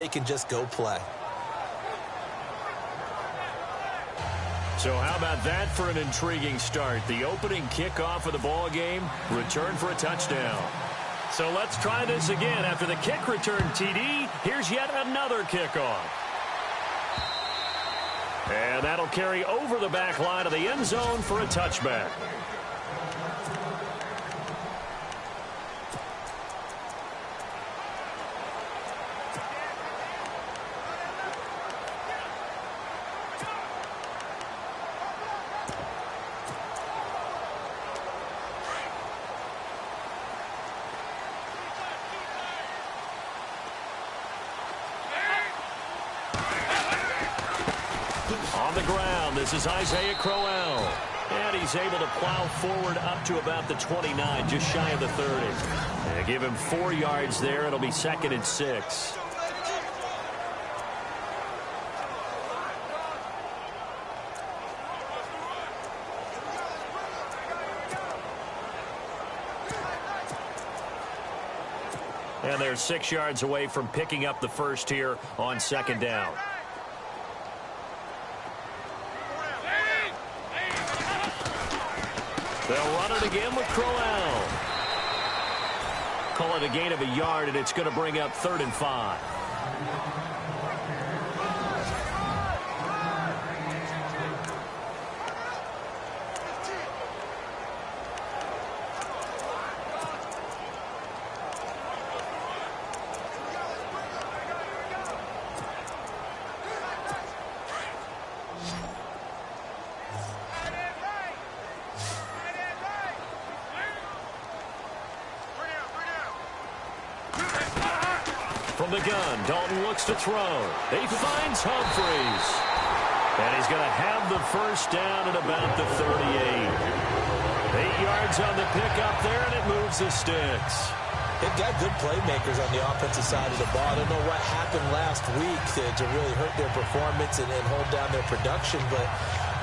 they can just go play. So how about that for an intriguing start? The opening kickoff of the ball game, return for a touchdown. So let's try this again. After the kick return TD, here's yet another kickoff. And that'll carry over the back line of the end zone for a touchback. On the ground, this is Isaiah Crowell. And he's able to plow forward up to about the 29, just shy of the 30. And give him 4 yards there. It'll be 2nd and 6. And they're 6 yards away from picking up the first here on 2nd down. They'll run it again with Crowell. Call it a gain of a yard, and it's going to bring up 3rd and 5. From the gun, Dalton looks to throw. He finds Humphries. And he's going to have the first down at about the 38. 8 yards on the pickup there, and it moves the sticks. They've got good playmakers on the offensive side of the ball. I don't know what happened last week to really hurt their performance and hold down their production, but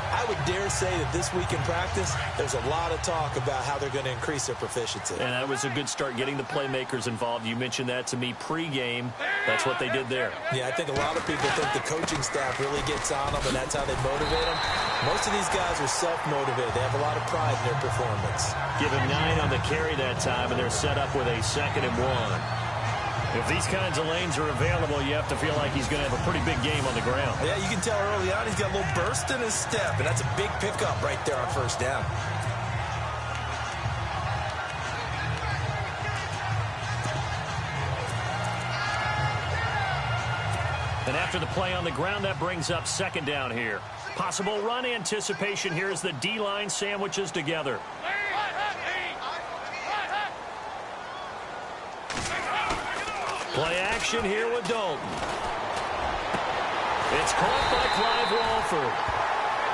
I would dare say that this week in practice, there's a lot of talk about how they're going to increase their proficiency. And that was a good start, getting the playmakers involved. You mentioned that to me pregame. That's what they did there. Yeah, I think a lot of people think the coaching staff really gets on them, and that's how they motivate them. Most of these guys are self-motivated. They have a lot of pride in their performance. Give him 9 on the carry that time, and they're set up with a 2nd and 1. If these kinds of lanes are available, you have to feel like he's going to have a pretty big game on the ground. Yeah, you can tell early on he's got a little burst in his step, and that's a big pickup right there on 1st down. And after the play on the ground, that brings up 2nd down here. Possible run anticipation here as the D-line sandwiches together. Play action here with Dalton. It's caught by Clive Walford.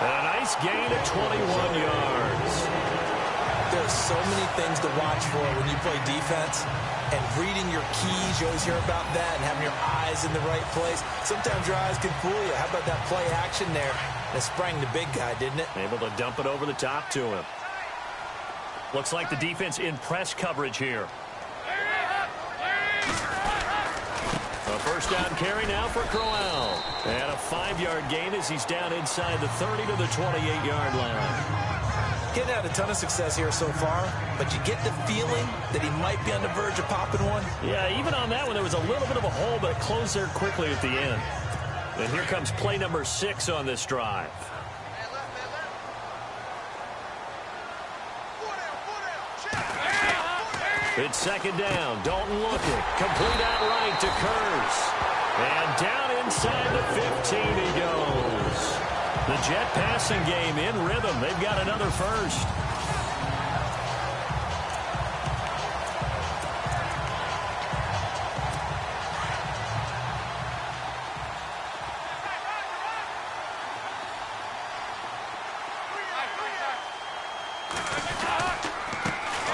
And a nice gain of 21 yards. There's so many things to watch for when you play defense. And reading your keys, you always hear about that, and having your eyes in the right place. Sometimes your eyes can fool you. How about that play action there? That sprang the big guy, didn't it? Able to dump it over the top to him. Looks like the defense in press coverage here. A 1st down carry now for Crowell. And a 5-yard gain as he's down inside the 30 to the 28-yard line. Getting out a ton of success here so far, but you get the feeling that he might be on the verge of popping one. Yeah, even on that one, there was a little bit of a hole, but it closed there quickly at the end. And here comes play number 6 on this drive. It's 2nd down. Dalton looking. Complete outright to Kurz. And down inside the 15 he goes. The Jet passing game in rhythm. They've got another first.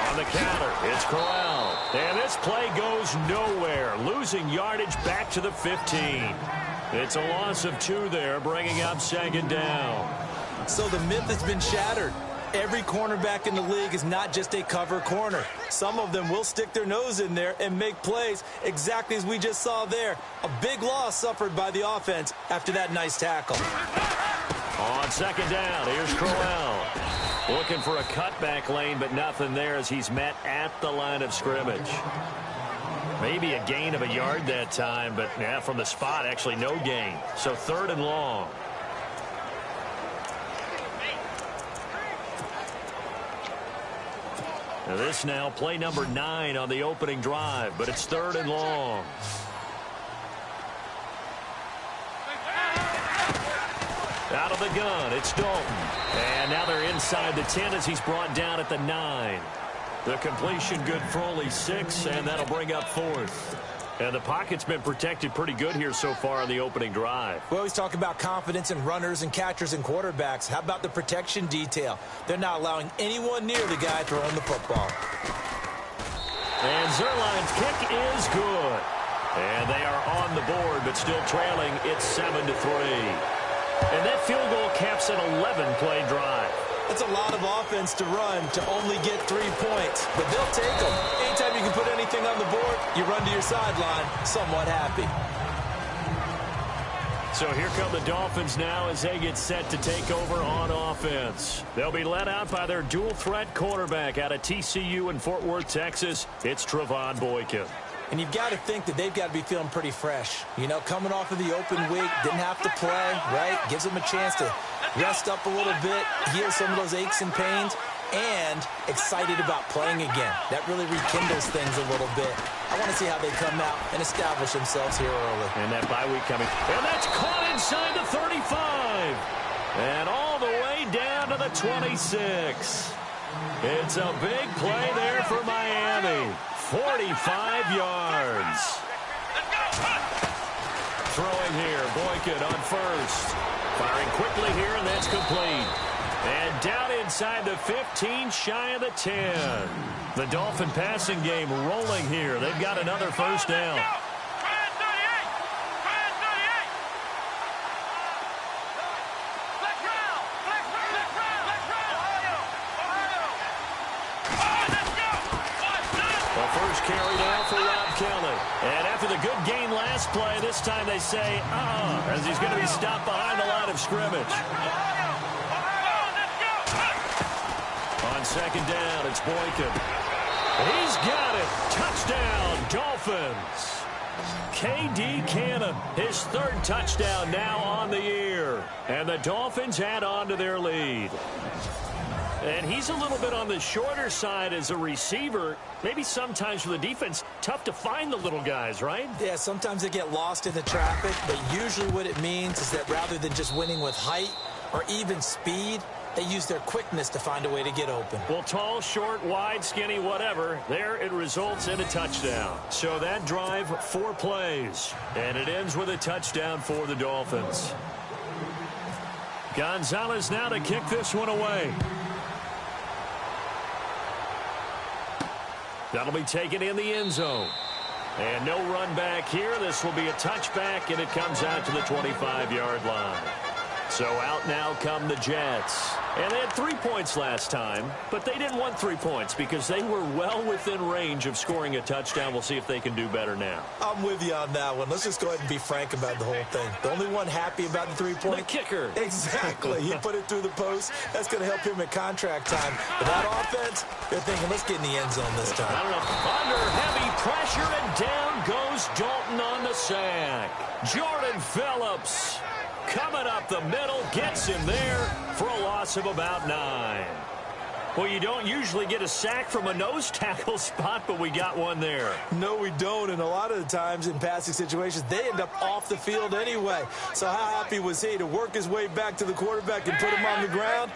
On the counter, it's Crowell. And this play goes nowhere. Losing yardage back to the 15. It's a loss of 2 there, bringing up 2nd down. So the myth has been shattered. Every cornerback in the league is not just a cover corner. Some of them will stick their nose in there and make plays exactly as we just saw there. A big loss suffered by the offense after that nice tackle. On second down, here's Crowell. Looking for a cutback lane, but nothing there as he's met at the line of scrimmage. Maybe a gain of a yard that time, but yeah, from the spot, actually no gain. So 3rd and long. Now this now play number 9 on the opening drive, but it's 3rd and long. Out of the gun, it's Dalton. And now they're inside the 10 as he's brought down at the 9. The completion good for only 6, and that'll bring up 4th. And the pocket's been protected pretty good here so far on the opening drive. We always talk about confidence in runners and catchers and quarterbacks. How about the protection detail? They're not allowing anyone near the guy throwing the football. And Zerline's kick is good. And they are on the board, but still trailing. It's 7-3. And that field goal caps an 11-play drive. That's a lot of offense to run to only get 3 points, but they'll take them. Anytime you can put anything on the board, you run to your sideline somewhat happy. So here come the Dolphins now as they get set to take over on offense. They'll be led out by their dual-threat quarterback out of TCU in Fort Worth, Texas. It's Trevon Boykin. And you've got to think that they've got to be feeling pretty fresh. You know, coming off of the open week, didn't have to play, right? Gives them a chance to rest up a little bit, heal some of those aches and pains, and excited about playing again. That really rekindles things a little bit. I want to see how they come out and establish themselves here early. And that bye week coming. And that's caught inside the 35. And all the way down to the 26. It's a big play there for Miami. 45 yards. Throwing here, Boykin on first. Firing quickly here, and that's complete. And down inside the 15, shy of the 10. The Dolphin passing game rolling here. They've got another first down. First carry now for Rob Kelly. And after the good game last play, this time they say, as he's going to be stopped behind the line of scrimmage. On second down, it's Boykin. He's got it. Touchdown, Dolphins. K.D. Cannon, his 3rd touchdown now on the year. And the Dolphins add on to their lead. And he's a little bit on the shorter side as a receiver. Maybe sometimes for the defense, tough to find the little guys, right? Yeah, sometimes they get lost in the traffic, but usually what it means is that rather than just winning with height or even speed, they use their quickness to find a way to get open. Well, tall, short, wide, skinny, whatever, there it results in a touchdown. So that drive, 4 plays, and it ends with a touchdown for the Dolphins. Gonzalez now to kick this one away. That'll be taken in the end zone. And no run back here. This will be a touchback, and it comes out to the 25-yard line. So out now come the Jets. And they had 3 points last time, but they didn't want 3 points because they were well within range of scoring a touchdown. We'll see if they can do better now. I'm with you on that one. Let's just go ahead and be frank about the whole thing. The only one happy about the 3-point? The kicker. Exactly. He put it through the post. That's going to help him at contract time. But that offense, they're thinking, let's get in the end zone this time. I don't know. Under heavy pressure, and down goes Dalton on the sack. Jordan Phillips coming up the middle, gets him there for a loss of about 9. Well, you don't usually get a sack from a nose tackle spot, but we got one there. No, we don't, and a lot of the times in passing situations, they end up off the field anyway. So how happy was he to work his way back to the quarterback and put him on the ground?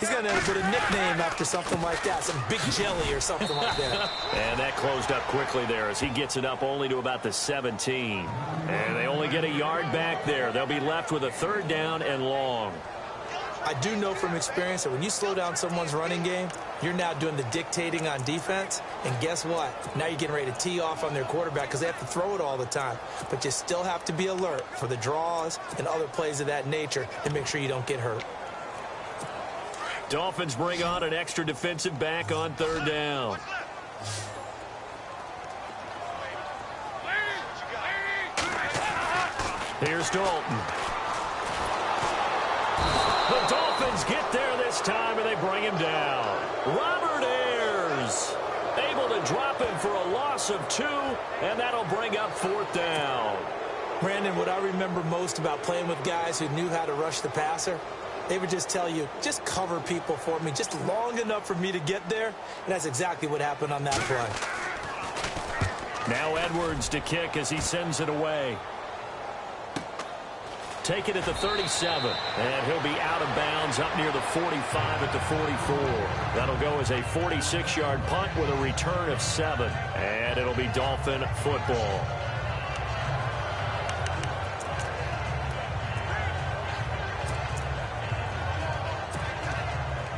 He's going to end up with a nickname after something like that, some big jelly or something like that. And that closed up quickly there as he gets it up only to about the 17. And they only get a yard back there. They'll be left with a 3rd down and long. I do know from experience that when you slow down someone's running game, you're now doing the dictating on defense. And guess what? Now you're getting ready to tee off on their quarterback because they have to throw it all the time. But you still have to be alert for the draws and other plays of that nature to make sure you don't get hurt. Dolphins bring on an extra defensive back on third down. Here's Dalton. The Dolphins get there this time, and they bring him down. Robert Ayers able to drop him for a loss of 2, and that'll bring up fourth down. Brandon, what I remember most about playing with guys who knew how to rush the passer, they would just tell you, just cover people for me, just long enough for me to get there. And that's exactly what happened on that play. Now Edwards to kick as he sends it away. Take it at the 37, and he'll be out of bounds up near the 45 at the 44. That'll go as a 46-yard punt with a return of 7, and it'll be Dolphin football.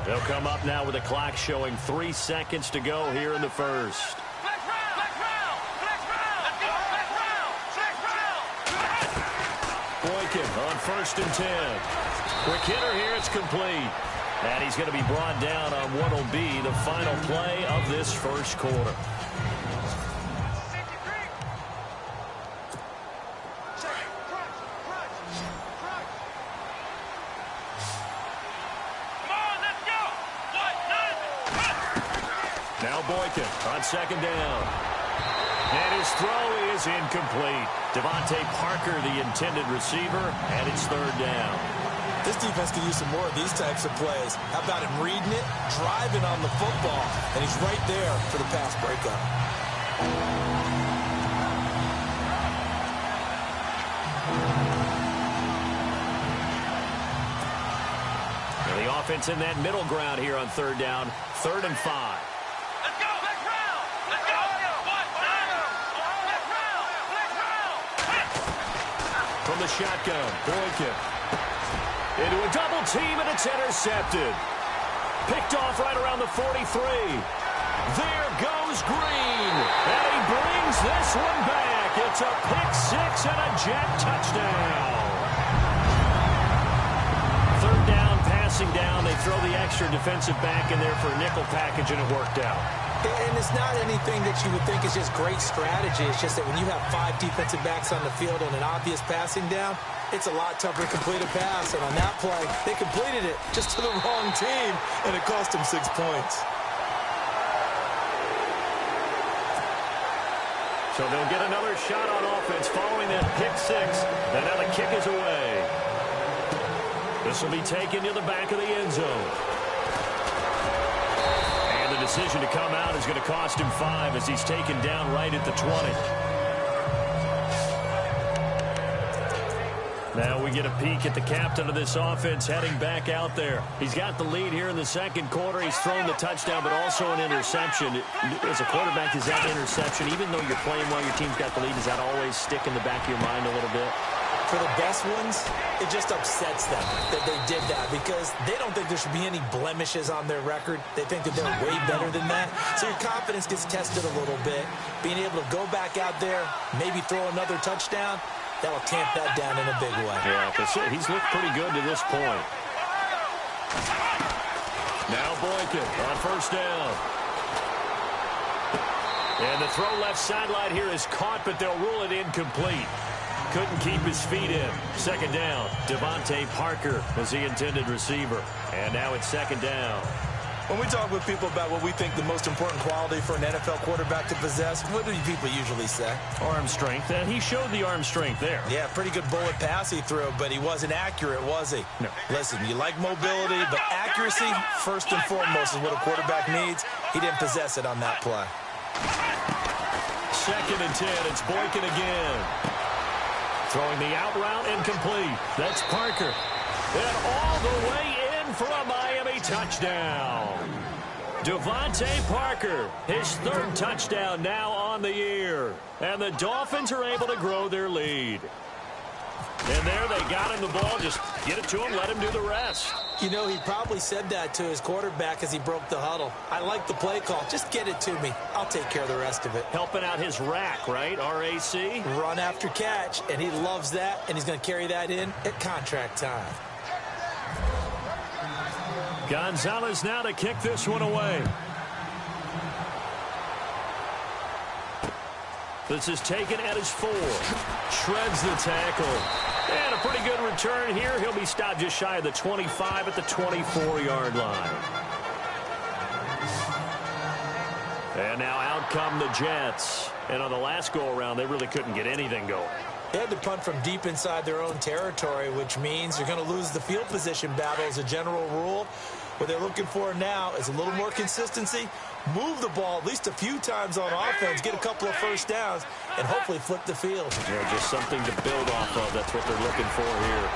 They'll come up now with the clock showing 3 seconds to go here in the first. Boykin on 1st and 10. Quick hitter here, it's complete. And he's going to be brought down on what will be the final play of this first quarter. Now Boykin on 2nd down. And his throw is incomplete. Devontae Parker, the intended receiver, and it's 3rd down. This defense could use some more of these types of plays. How about him reading it, driving on the football, and he's right there for the pass breakup. And the offense in that middle ground here on 3rd down, 3rd and 5. From the shotgun, Boykin into a double team, and it's intercepted. Picked off right around the 43. There goes Green, and he brings this one back. It's a pick-6 and a jet touchdown. 3rd down, passing down. They throw the extra defensive back in there for a nickel package, and it worked out. And it's not anything that you would think is just great strategy. It's just that when you have 5 defensive backs on the field and an obvious passing down, it's a lot tougher to complete a pass. And on that play, they completed it just to the wrong team, and it cost them 6 points. So they'll get another shot on offense following that pick-6, and now the kick is away. This will be taken to the back of the end zone. The decision to come out is going to cost him 5 as he's taken down right at the 20. Now we get a peek at the captain of this offense heading back out there. He's got the lead here in the second quarter. He's thrown the touchdown, but also an interception. As a quarterback, is that interception, even though you're playing while your team's got the lead, does that always stick in the back of your mind a little bit? For the best ones, it just upsets them that they did that because they don't think there should be any blemishes on their record. They think that they're way better than that. So your confidence gets tested a little bit. Being able to go back out there, maybe throw another touchdown, that will tamp that down in a big way. Yeah, he's looked pretty good to this point. Now Boykin on 1st down. And the throw left sideline here is caught, but they'll rule it incomplete. Couldn't keep his feet in. 2nd down, Devontae Parker was the intended receiver. And now it's 2nd down. When we talk with people about what we think the most important quality for an NFL quarterback to possess, what do people usually say? Arm strength, and he showed the arm strength there. Yeah, pretty good bullet pass he threw, but he wasn't accurate, was he? No. Listen, you like mobility, but accuracy, first and foremost, is what a quarterback needs. He didn't possess it on that play. 2nd and 10, it's Boykin again. Throwing the out route incomplete. That's Parker. And all the way in for a Miami touchdown. Devontae Parker, his 3rd touchdown now on the year. And the Dolphins are able to grow their lead. And there they got him the ball. Just get it to him, let him do the rest. You know, he probably said that to his quarterback as he broke the huddle. I like the play call. Just get it to me. I'll take care of the rest of it. Helping out his rack, right? R-A-C? Run after catch, and he loves that, and he's going to carry that in at contract time. Gonzalez now to kick this one away. This is taken at his 4. Shreds the tackle. And a pretty good return here. He'll be stopped just shy of the 25 at the 24-yard line. And now out come the Jets. And on the last go-around, they really couldn't get anything going. They had to punt from deep inside their own territory, which means you're going to lose the field position battle as a general rule. What they're looking for now is a little more consistency, move the ball at least a few times on offense, get a couple of first downs, and hopefully flip the field. Yeah, just something to build off of. That's what they're looking for here.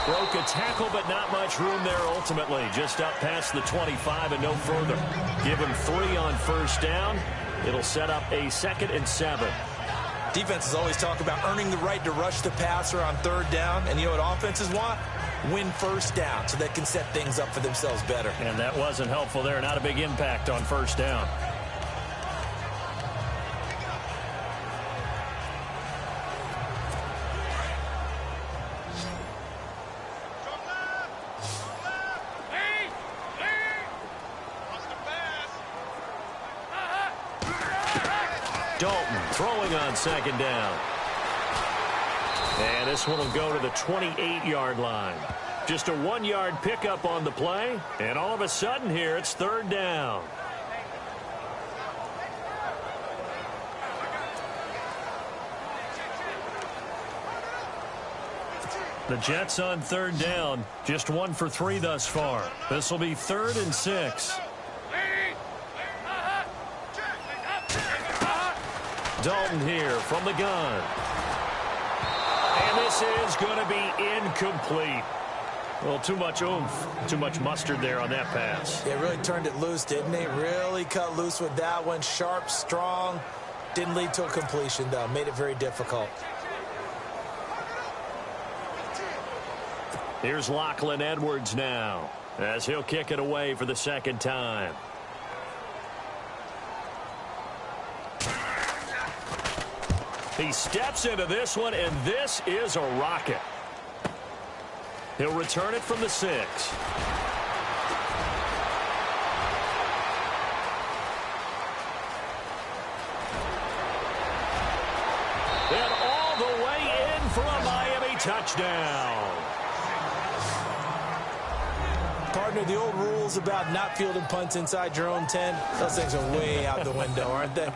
Broke a tackle, but not much room there ultimately. Just up past the 25 and no further. Give him 3 on first down. It'll set up a 2nd and 7. Defenses always talk about earning the right to rush the passer on 3rd down. And you know what offenses want? Win first down so they can set things up for themselves better. And that wasn't helpful there. Not a big impact on first down. Dalton throwing on 2nd down. And this one will go to the 28-yard line. Just a 1-yard pickup on the play. And all of a sudden here, it's 3rd down. The Jets on 3rd down. Just 1 for 3 thus far. This will be 3rd and 6. Dalton here from the gun. And this is going to be incomplete. Well, too much oomph, too much mustard there on that pass. They really turned it loose, didn't they? Really cut loose with that one. Sharp, strong. Didn't lead to a completion, though. Made it very difficult. Here's Lachlan Edwards now, as he'll kick it away for the 2nd time. He steps into this one, and this is a rocket. He'll return it from the 6. And all the way in for a Miami touchdown. Partner, the old rules about not fielding punts inside your own 10, those things are way out the window, aren't they?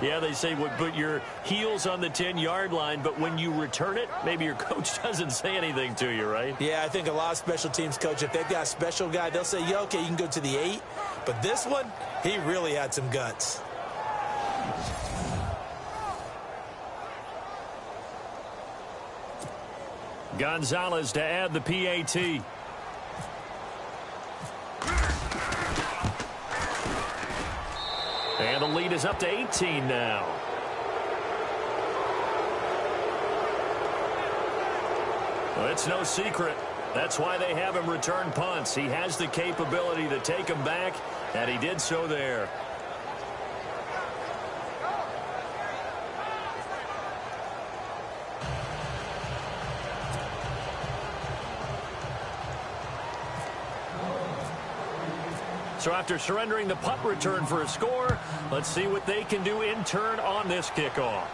Yeah, they say put your heels on the 10-yard line, but when you return it, maybe your coach doesn't say anything to you, right? Yeah, I think a lot of special teams coach, if they've got a special guy, they'll say, yeah, okay, you can go to the 8. But this one, he really had some guts. Gonzalez to add the PAT. And the lead is up to 18 now. Well, it's no secret. That's why they have him return punts. He has the capability to take them back, and he did so there. So after surrendering the punt return for a score, let's see what they can do in turn on this kickoff.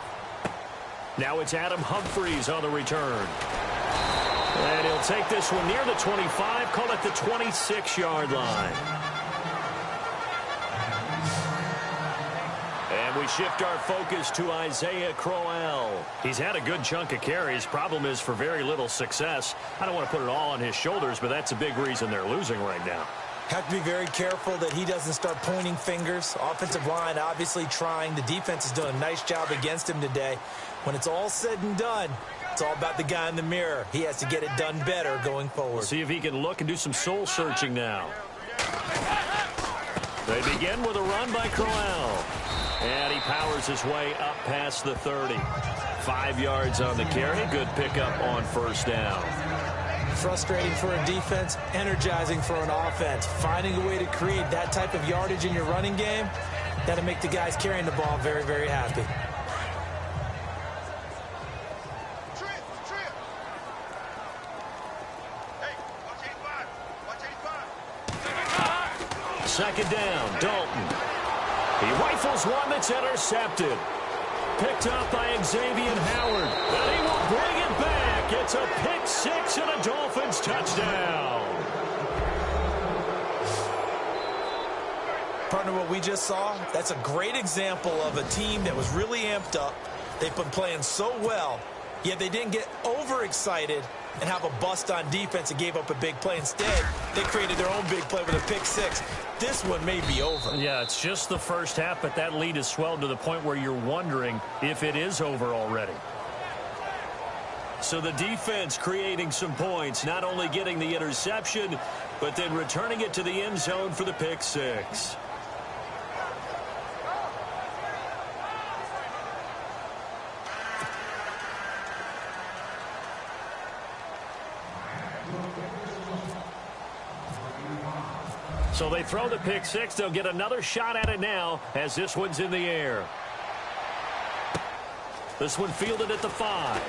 Now it's Adam Humphries on the return. And he'll take this one near the 25, call it the 26-yard line. And we shift our focus to Isaiah Crowell. He's had a good chunk of carries. Problem is for very little success. I don't want to put it all on his shoulders, but that's a big reason they're losing right now. Have to be very careful that he doesn't start pointing fingers. Offensive line obviously trying. The defense is doing a nice job against him today. When it's all said and done, it's all about the guy in the mirror. He has to get it done better going forward. We'll see if he can look and do some soul searching now. They begin with a run by Crowell. And he powers his way up past the 30. 5 yards on the carry. Good pickup on first down. Frustrating for a defense, energizing for an offense. Finding a way to create that type of yardage in your running game, that'll make the guys carrying the ball very, very happy. Hey, watch 85. Watch 85. second down. Dalton. He rifles one that's intercepted. Picked up by Xavier Howard. And he will bring it back. It's a pick six and a Dolphins touchdown. Partner, what we just saw, that's a great example of a team that was really amped up. They've been playing so well, yet they didn't get overexcited and have a bust on defense and gave up a big play. Instead, they created their own big play with a pick six. This one may be over. Yeah, it's just the first half, but that lead has swelled to the point where you're wondering if it is over already. So the defense creating some points, not only getting the interception, but then returning it to the end zone for the pick six. So they throw the pick six. They'll get another shot at it now as this one's in the air. This one fielded at the 5.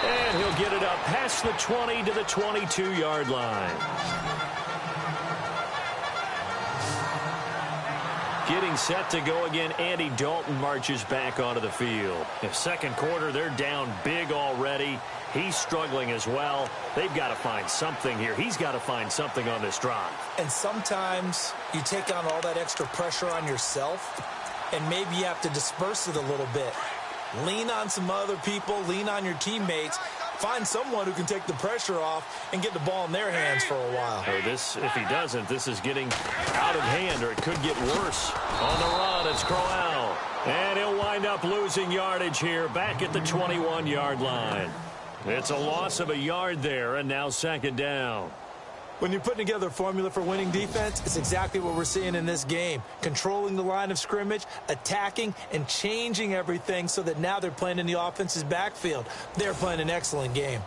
And he'll get it up past the 20 to the 22-yard line. Getting set to go again, Andy Dalton marches back onto the field. In second quarter, they're down big already. He's struggling as well. They've got to find something here. He's got to find something on this drive. And sometimes you take on all that extra pressure on yourself, and maybe you have to disperse it a little bit. Lean on some other people. Lean on your teammates. Find someone who can take the pressure off and get the ball in their hands for a while. If he doesn't, this is getting out of hand, or it could get worse. On the run, it's Crowell. And he'll wind up losing yardage here back at the 21-yard line. It's a loss of a yard there, and now second down. When you're putting together a formula for winning defense, it's exactly what we're seeing in this game. Controlling the line of scrimmage, attacking, and changing everything so that now they're playing in the offense's backfield. They're playing an excellent game.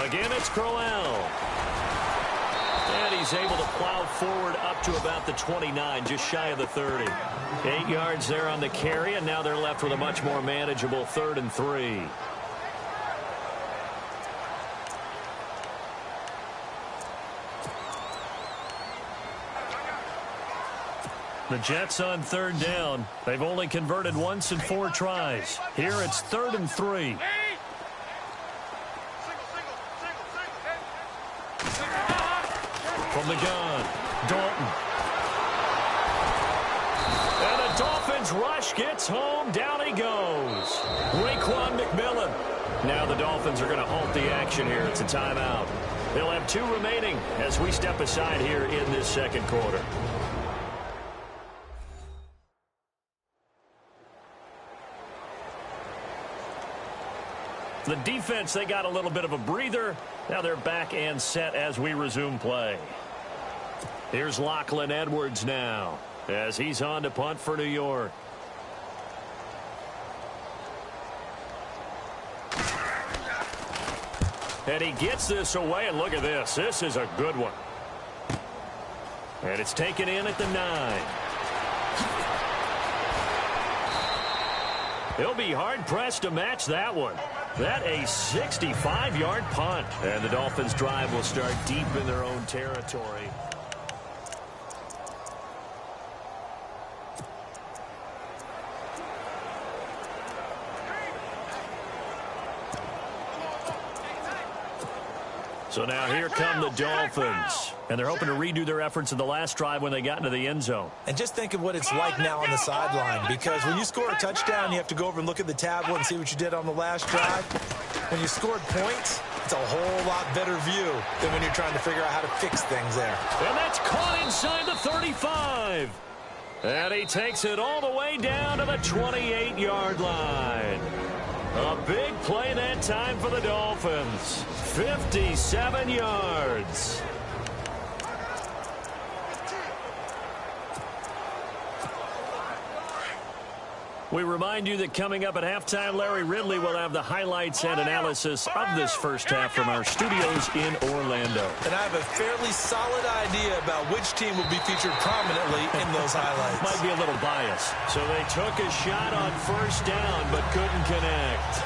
Again, it's Crowell. And he's able to plow forward up to about the 29, just shy of the 30. 8 yards there on the carry, and now they're left with a much more manageable 3rd and 3. The Jets on 3rd down. They've only converted once in 4 tries. Here it's 3rd and 3. From the gun, Dalton. And the Dolphins rush gets home. Down he goes. Raekwon McMillan. Now the Dolphins are going to halt the action here. It's a timeout. They'll have 2 remaining as we step aside here in this second quarter. The defense, they got a little bit of a breather. Now they're back and set as we resume play. Here's Lachlan Edwards now as he's on to punt for New York. And he gets this away, and look at this. This is a good one. And it's taken in at the 9. He'll be hard-pressed to match that one. That a 65-yard punt. And the Dolphins' drive will start deep in their own territory. So now here come the Dolphins. And they're hoping to redo their efforts in the last drive when they got into the end zone. And just think of what it's like now on the sideline, because when you score a touchdown, you have to go over and look at the tablet and see what you did on the last drive. When you scored points, it's a whole lot better view than when you're trying to figure out how to fix things there. And that's caught inside the 35. And he takes it all the way down to the 28-yard line. A big play that time for the Dolphins. 57 yards. We remind you that coming up at halftime, Larry Ridley will have the highlights and analysis of this first half from our studios in Orlando. And I have a fairly solid idea about which team will be featured prominently in those highlights. Might be a little biased. So they took a shot on first down but couldn't connect.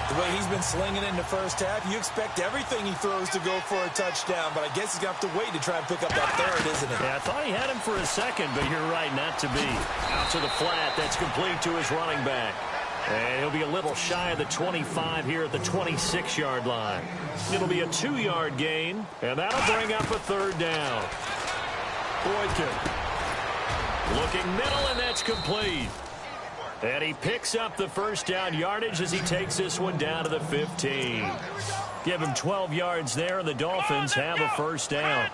The way he's been slinging it in the first half, you expect everything he throws to go for a touchdown, but I guess he's going to have to wait to try and pick up that third, isn't it? Yeah, I thought he had him for a second, but you're right, not to be. Out to the flat, that's complete to his running back. And he'll be a little shy of the 25 here at the 26-yard line. It'll be a 2-yard gain, and that'll bring up a third down. Boykin looking middle, and that's complete. And he picks up the first down yardage as he takes this one down to the 15. Give him 12 yards there, and the Dolphins have a first down.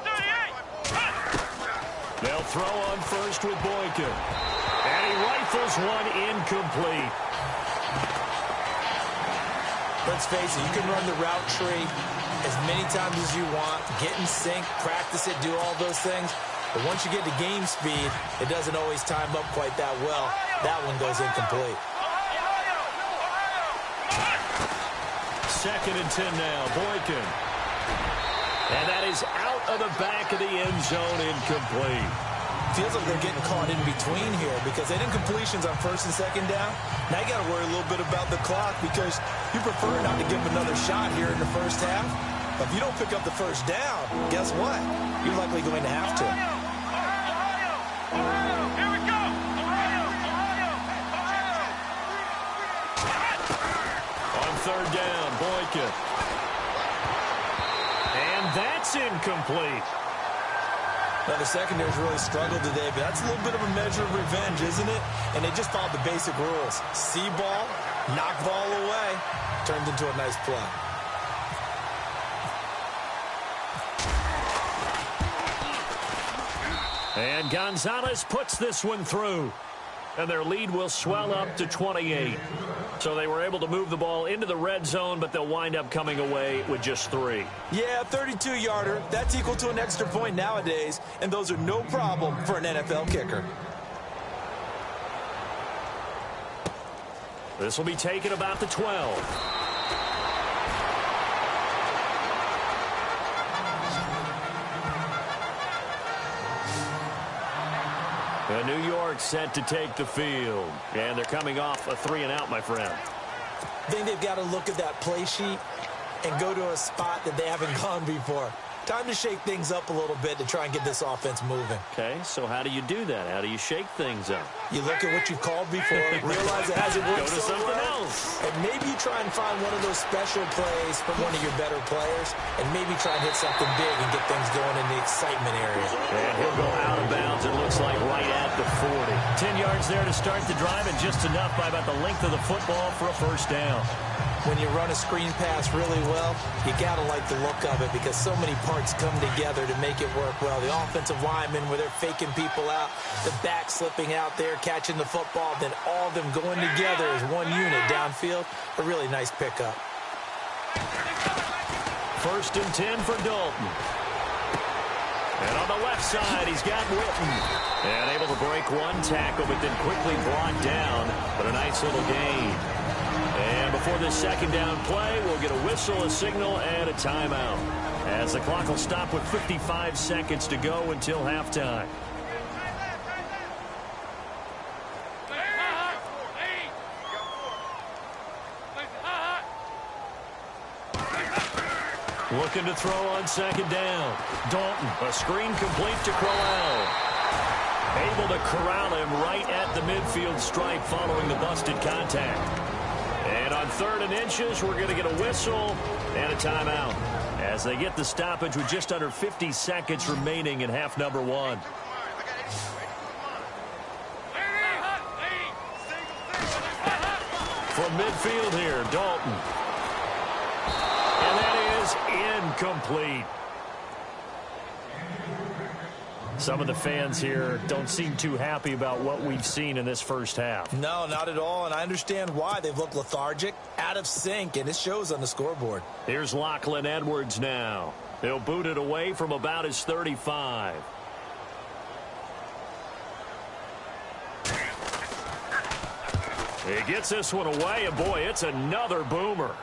They'll throw on first with Boykin. And he rifles one incomplete. Let's face it, you can run the route tree as many times as you want, get in sync, practice it, do all those things. But once you get to game speed, it doesn't always time up quite that well. That one goes incomplete. 2nd and 10 now, Boykin. And that is out of the back of the end zone, incomplete. Feels like they're getting caught in between here because they did incompletions on 1st and 2nd down. Now you got to worry a little bit about the clock because you prefer not to give them another shot here in the first half. But if you don't pick up the first down, guess what? You're likely going to have to. On 3rd down, Boykin. And that's incomplete. Now, the secondary's really struggled today, but that's a little bit of a measure of revenge, isn't it? And they just followed the basic rules. See ball, knock ball away, turned into a nice play. And Gonzalez puts this one through. And their lead will swell up to 28. So they were able to move the ball into the red zone, but they'll wind up coming away with just 3. Yeah, 32-yarder. That's equal to an extra point nowadays, and those are no problem for an NFL kicker. This will be taken about the 12. New York set to take the field. And they're coming off a 3-and-out, my friend. I think they've got to look at that play sheet and go to a spot that they haven't gone before. Time to shake things up a little bit to try and get this offense moving. Okay, so how do you do that? How do you shake things up? You look at what you've called before, realize it hasn't worked Go to so something well, else. and maybe you try and find one of those special plays from one of your better players, and maybe try and hit something big and get things going in the excitement area. And he'll go out of bounds, it looks like, right at the 40. 10 yards there to start the drive, and just enough by about the length of the football for a first down. When you run a screen pass really well, you got to like the look of it because so many parts come together to make it work well. The offensive linemen, where they're faking people out, the back slipping out there, catching the football, then all of them going together as one unit downfield. A really nice pickup. 1st and 10 for Dalton. And on the left side, he's got Wilton. And able to break one tackle, but then quickly brought down. But a nice little gain. And before this 2nd down play, we'll get a whistle, a signal, and a timeout. As the clock will stop with 55 seconds to go until halftime. Looking to throw on 2nd down. Dalton, a screen complete to Crowell. Able to corral him right at the midfield stripe following the busted contact. And on 3rd and inches, we're going to get a whistle and a timeout as they get the stoppage with just under 50 seconds remaining in half number 1. From midfield here, Dalton. And that is incomplete. Some of the fans here don't seem too happy about what we've seen in this first half. No, not at all, and I understand why. They've looked lethargic, out of sync, and it shows on the scoreboard. Here's Lachlan Edwards now. He'll boot it away from about his 35. He gets this one away, and boy, it's another boomer.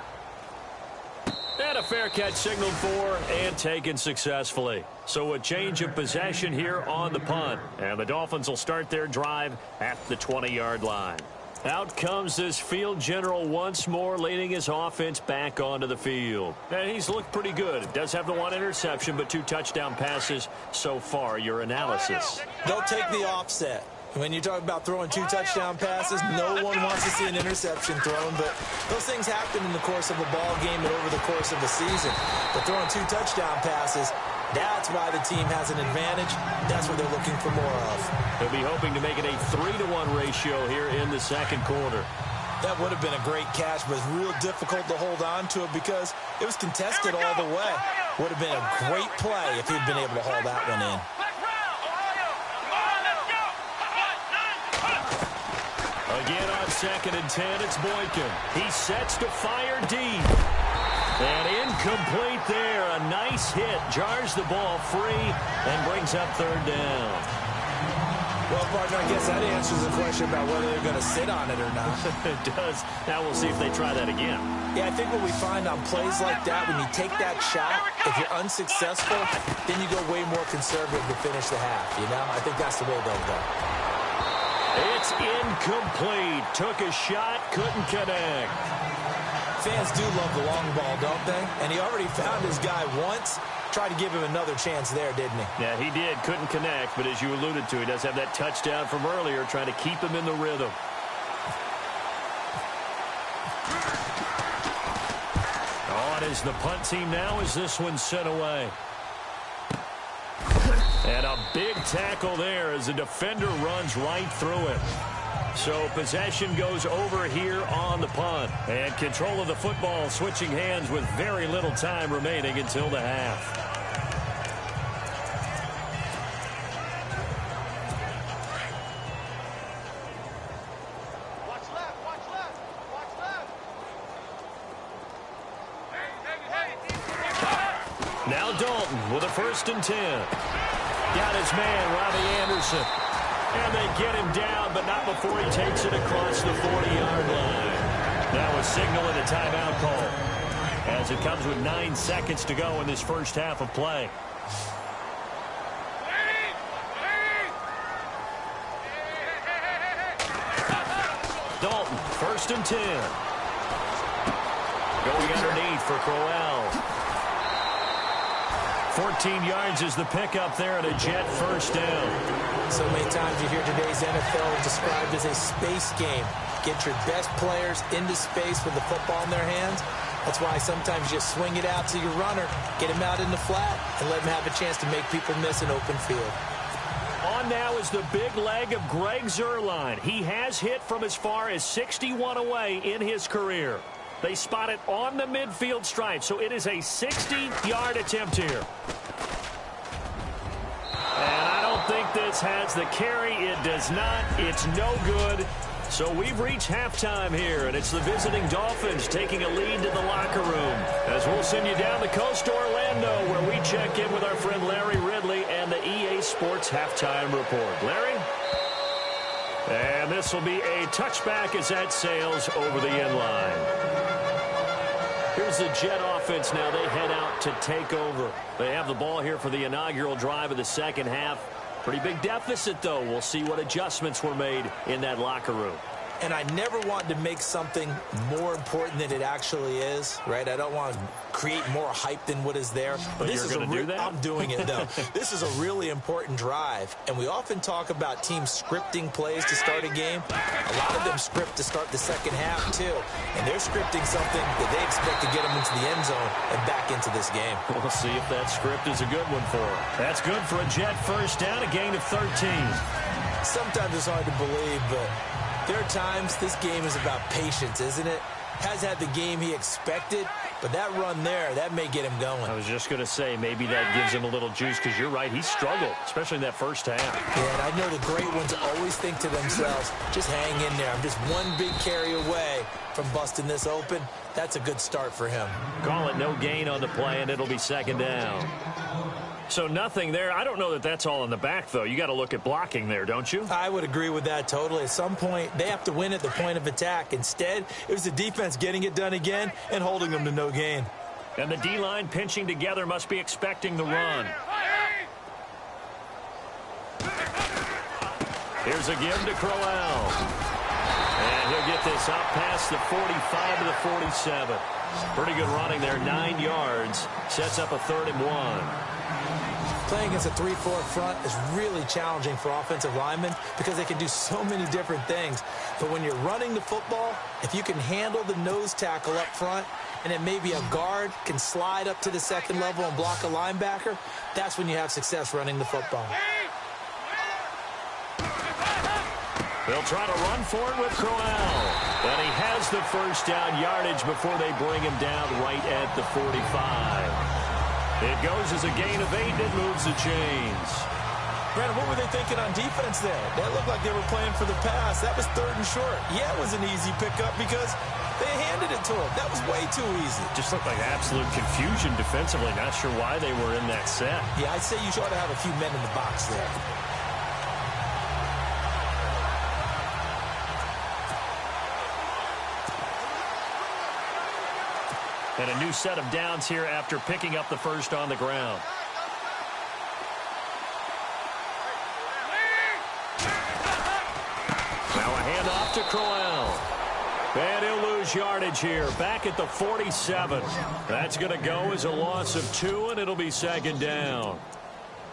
And a fair catch signaled for and taken successfully. So a change of possession here on the punt. And the Dolphins will start their drive at the 20-yard line. Out comes this field general once more, leading his offense back onto the field. And he's looked pretty good. Does have the one interception, but 2 touchdown passes so far. Your analysis. Don't take the offset. When you talk about throwing 2 touchdown passes, no one wants to see an interception thrown, but those things happen in the course of a ball game and over the course of a season. But throwing 2 touchdown passes, that's why the team has an advantage. That's what they're looking for more of. They'll be hoping to make it a 3-1 ratio here in the second quarter. That would have been a great catch, but it's real difficult to hold on to it because it was contested all the way. Would have been a great play if he'd been able to haul that one in. Again on 2nd and 10, it's Boykin. He sets to fire deep. And incomplete there. A nice hit. Jars the ball free and brings up 3rd down. Well, partner, I guess that answers the question about whether they're going to sit on it or not. It does. Now we'll see if they try that again. Yeah, I think what we find on plays like that, when you take that shot, if you're unsuccessful, then you go way more conservative to finish the half, you know? I think that's the way they'll go. It's incomplete. Took a shot, couldn't connect. Fans do love the long ball, don't they? And he already found his guy once. Tried to give him another chance there, didn't he? Yeah, he did. Couldn't connect, but as you alluded to, he does have that touchdown from earlier, trying to keep him in the rhythm. On is the punt team now as this one's sent away. And a big tackle there as the defender runs right through it. So possession goes over here on the punt. And control of the football switching hands with very little time remaining until the half. Watch left, watch left, watch left. Now Dalton with a 1st and 10. Got his man, Robbie Anderson. And they get him down, but not before he takes it across the 40-yard line. Now a signal and a timeout call, as it comes with 9 seconds to go in this first half of play. Dalton, 1st and 10. Going underneath for Crowell. 14 yards is the pickup there and a Jet 1st down. So many times you hear today's NFL described as a space game. Get your best players into space with the football in their hands. That's why sometimes you just swing it out to your runner, get him out in the flat, and let him have a chance to make people miss an open field. On now is the big leg of Greg Zuerlein. He has hit from as far as 61 away in his career. They spot it on the midfield stripe, so it is a 60-yard attempt here. And I don't think this has the carry. It does not. It's no good. So we've reached halftime here, and it's the visiting Dolphins taking a lead to the locker room. As we'll send you down the coast to Orlando, where we check in with our friend Larry Ridley and the EA Sports Halftime Report. Larry? And this will be a touchback as that sails over the end line. Here's the Jet offense now. They head out to take over. They have the ball here for the inaugural drive of the second half. Pretty big deficit, though. We'll see what adjustments were made in that locker room. And I never want to make something more important than it actually is, right? I don't want to create more hype than what is there. But this you're going to do that? I'm doing it, though. This is a really important drive. And we often talk about teams scripting plays to start a game. A lot of them script to start the second half, too. And they're scripting something that they expect to get them into the end zone and back into this game. We'll see if that script is a good one for them. That's good for a Jet 1st down, a gain of 13. Sometimes it's hard to believe, but there are times this game is about patience, isn't it? Has had the game he expected, but that run there, that may get him going. I was just going to say, maybe that gives him a little juice, because you're right, he struggled, especially in that first half. Yeah, and I know the great ones always think to themselves, just hang in there. I'm just one big carry away from busting this open. That's a good start for him. Call it no gain on the play, and it'll be 2nd down. So nothing there. I don't know that that's all in the back, though. You got to look at blocking there, don't you? I would agree with that totally. At some point, they have to win at the point of attack. Instead, it was the defense getting it done again and holding them to no gain. And the D-line pinching together must be expecting the run. Here's a give to Crowell. And he'll get this up past the 45 to the 47. Pretty good running there, 9 yards. Sets up a 3rd and 1. Playing against a 3-4 front is really challenging for offensive linemen because they can do so many different things. But when you're running the football, if you can handle the nose tackle up front, and then maybe a guard can slide up to the second level and block a linebacker, that's when you have success running the football. They'll try to run for it with Crowell. And he has the first down yardage before they bring him down right at the 45. It goes as a gain of 8. It moves the chains. Brandon, what were they thinking on defense there? That looked like they were playing for the pass. That was 3rd and short. Yeah, it was an easy pickup because they handed it to him. That was way too easy. Just looked like absolute confusion defensively. Not sure why they were in that set. Yeah, I'd say you ought to have a few men in the box there. And a new set of downs here after picking up the first on the ground. Now a handoff to Crowell. And he'll lose yardage here. Back at the 47. That's going to go as a loss of 2, and it'll be 2nd down.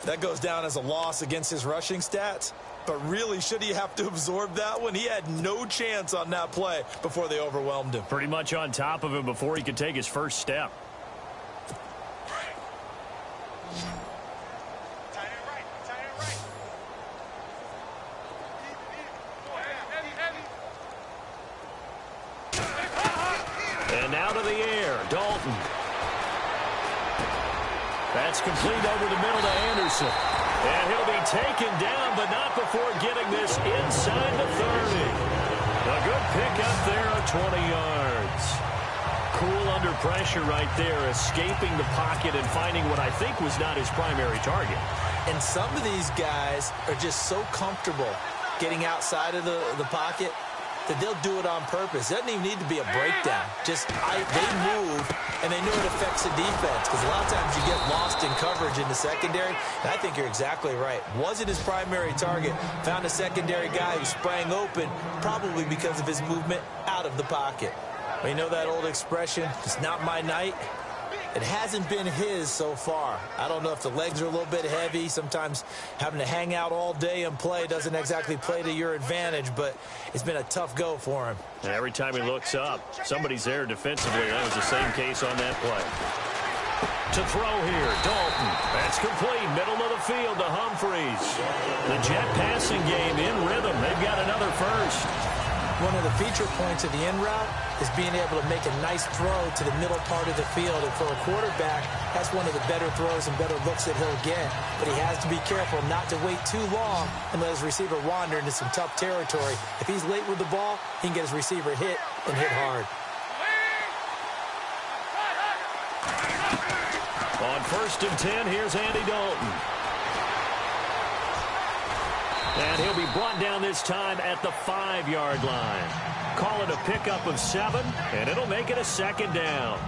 That goes down as a loss against his rushing stats. But really, should he have to absorb that one? He had no chance on that play before they overwhelmed him. Pretty much on top of him before he could take his first step. And now to the air, Dalton. That's complete over the middle to Anderson. And he'll be taken down, but not before getting this inside the 30. A good pickup there of 20 yards. Cool under pressure right there, escaping the pocket and finding what I think was not his primary target. And some of these guys are just so comfortable getting outside of the pocket that they'll do it on purpose. It doesn't even need to be a breakdown. Just they move, and they know it affects the defense because a lot of times you get lost in coverage in the secondary. And I think you're exactly right. Wasn't his primary target. Found a secondary guy who sprang open, probably because of his movement out of the pocket. But you know that old expression, it's not my night? It hasn't been his so far. I don't know if the legs are a little bit heavy. Sometimes having to hang out all day and play doesn't exactly play to your advantage, but it's been a tough go for him. And every time he looks up, somebody's there defensively. That was the same case on that play. To throw here, Dalton. That's complete. Middle of the field to Humphreys. The Jet passing game in rhythm. They've got another first. One of the feature points of the in route is being able to make a nice throw to the middle part of the field. And for a quarterback, that's one of the better throws and better looks that he'll get. But he has to be careful not to wait too long and let his receiver wander into some tough territory. If he's late with the ball, he can get his receiver hit and hit hard. On 1st and 10, here's Andy Dalton. And he'll be brought down this time at the 5-yard line. Call it a pickup of 7, and it'll make it a 2nd down.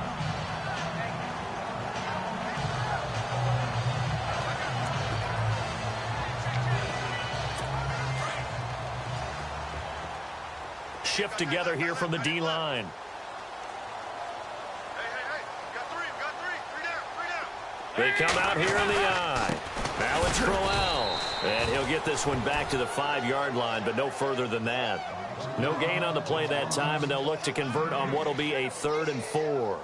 Shift together here from the D-line. They come out here in the eye. Now it's Crowell. And he'll get this one back to the 5-yard line, but no further than that. No gain on the play that time, and they'll look to convert on what will be a 3rd and 4.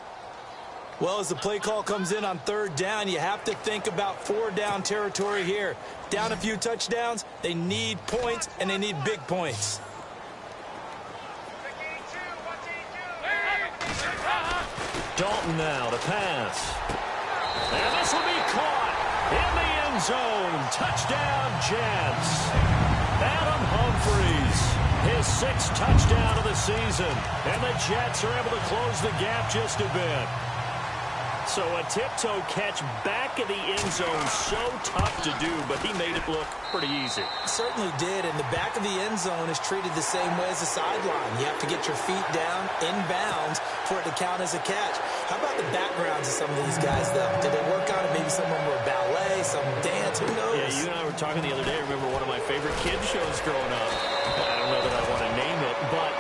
Well, as the play call comes in on 3rd down, you have to think about 4-down territory here. Down a few touchdowns, they need points, and they need big points. Dalton now to pass. And this will be caught in the end zone. Touchdown, Jets. Adam Humphreys, his 6th touchdown of the season. And the Jets are able to close the gap just a bit. So a tiptoe catch back in the end zone, so tough to do, but he made it look pretty easy. Certainly did, and the back of the end zone is treated the same way as the sideline. You have to get your feet down, inbounds, for it to count as a catch. How about the backgrounds of some of these guys, though? Did they work on it? Maybe some of them were ballet, some dance, who knows? Yeah, you and I were talking the other day. I remember one of my favorite kids shows growing up. I don't know that I want to name it, but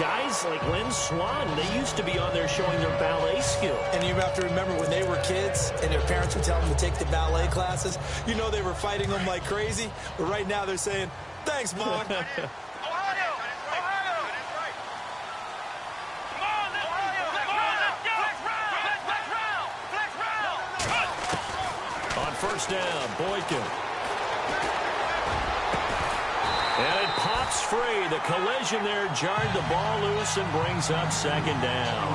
guys like Lynn Swan, they used to be on there showing their ballet skill. And you have to remember when they were kids and their parents would tell them to take the ballet classes, you know they were fighting them like crazy. But right now they're saying, thanks, Mom. On first down, Boykin. And it pops free. The collision there jarred the ball loose and brings up second down.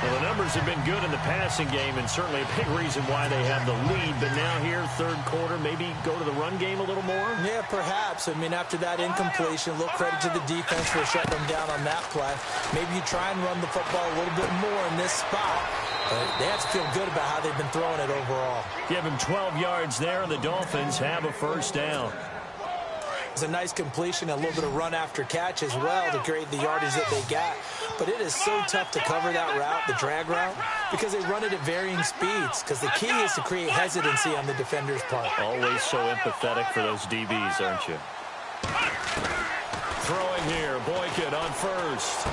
Well, the numbers have been good in the passing game and certainly a big reason why they have the lead. But now here, third quarter, maybe go to the run game a little more? Yeah, perhaps. I mean, after that incompletion, a little credit to the defense for shutting them down on that play. Maybe you try and run the football a little bit more in this spot. But they have to feel good about how they've been throwing it overall. Give him 12 yards there, and the Dolphins have a first down. It's a nice completion, a little bit of run after catch as well to create the yardage that they got. But it is so tough to cover that route, the drag route, because they run it at varying speeds. Because the key is to create hesitancy on the defender's part. Always so empathetic for those DBs, aren't you? Throwing here, Boykin on first.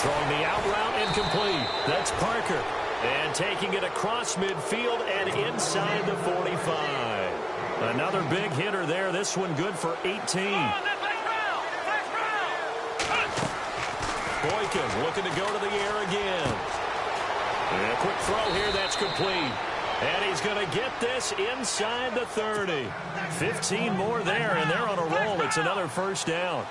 Throwing the out route incomplete. That's Parker. And taking it across midfield and inside the 45. Another big hitter there. This one good for 18. Boykin looking to go to the air again. And a quick throw here. That's complete. And he's going to get this inside the 30. 15 more there, and they're on a roll. It's another first down.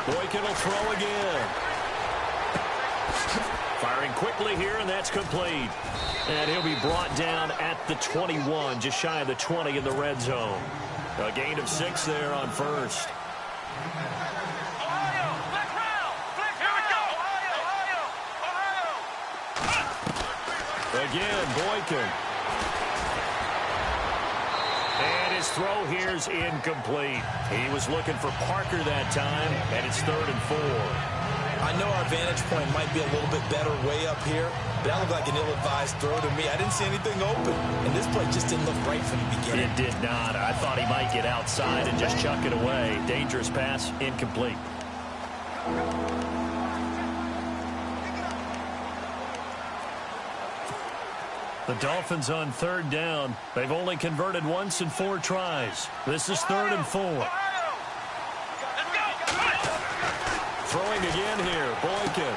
Boykin will throw again. Firing quickly here, and that's complete. And he'll be brought down at the 21, just shy of the 20 in the red zone. A gain of 6 there on first. Again, Boykin. And his throw here's incomplete. He was looking for Parker that time, and it's 3rd and 4. I know our vantage point might be a little bit better way up here, but that looked like an ill-advised throw to me. I didn't see anything open, and this play just didn't look right from the beginning. It did not. I thought he might get outside and just chuck it away. Dangerous pass, incomplete. The Dolphins on 3rd down. They've only converted once in 4 tries. This is 3rd and 4. Throwing again here, Boykin.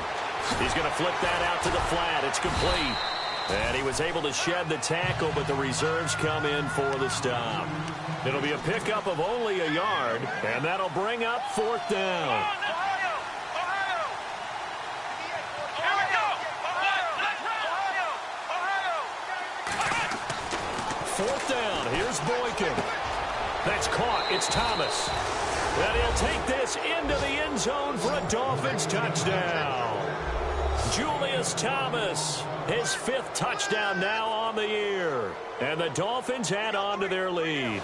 He's going to flip that out to the flat. It's complete. And he was able to shed the tackle, but the reserves come in for the stop. It'll be a pickup of only a yard, and that'll bring up 4th down. Fourth down. Here's Boykin. That's caught. It's Thomas. And he'll take this into the end zone for a Dolphins touchdown. Julius Thomas, his 5th touchdown now on the year. And the Dolphins add on to their lead.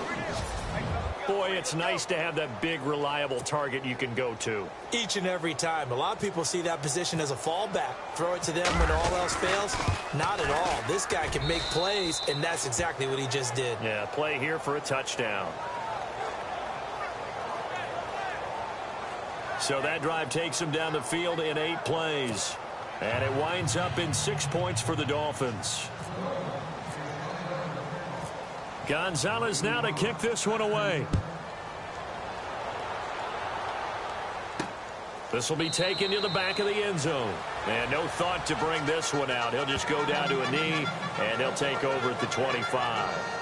Boy, it's nice to have that big, reliable target you can go to. Each and every time. A lot of people see that position as a fallback. Throw it to them when all else fails. Not at all. This guy can make plays, and that's exactly what he just did. Yeah, play here for a touchdown. So that drive takes him down the field in 8 plays. And it winds up in 6 points for the Dolphins. Gonzalez now to kick this one away. This will be taken to the back of the end zone. And no thought to bring this one out. He'll just go down to a knee, and he'll take over at the 25.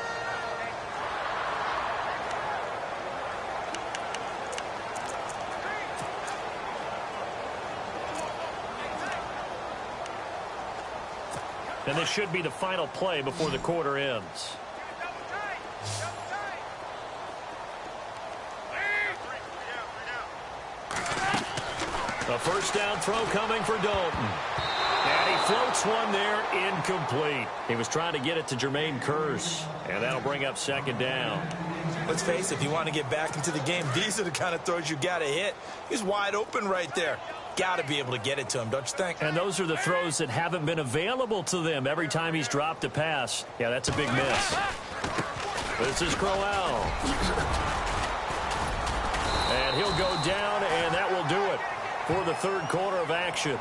And this should be the final play before the quarter ends. A first down throw coming for Dalton. And he floats one there, incomplete. He was trying to get it to Jermaine Kearse, and that'll bring up second down. Let's face it, if you want to get back into the game, these are the kind of throws you got to hit. He's wide open right there. Got to be able to get it to him, don't you think? And those are the throws that haven't been available to them every time he's dropped a pass. Yeah, that's a big miss. This is Crowell. And he'll go down, and that will do it for the third quarter of action.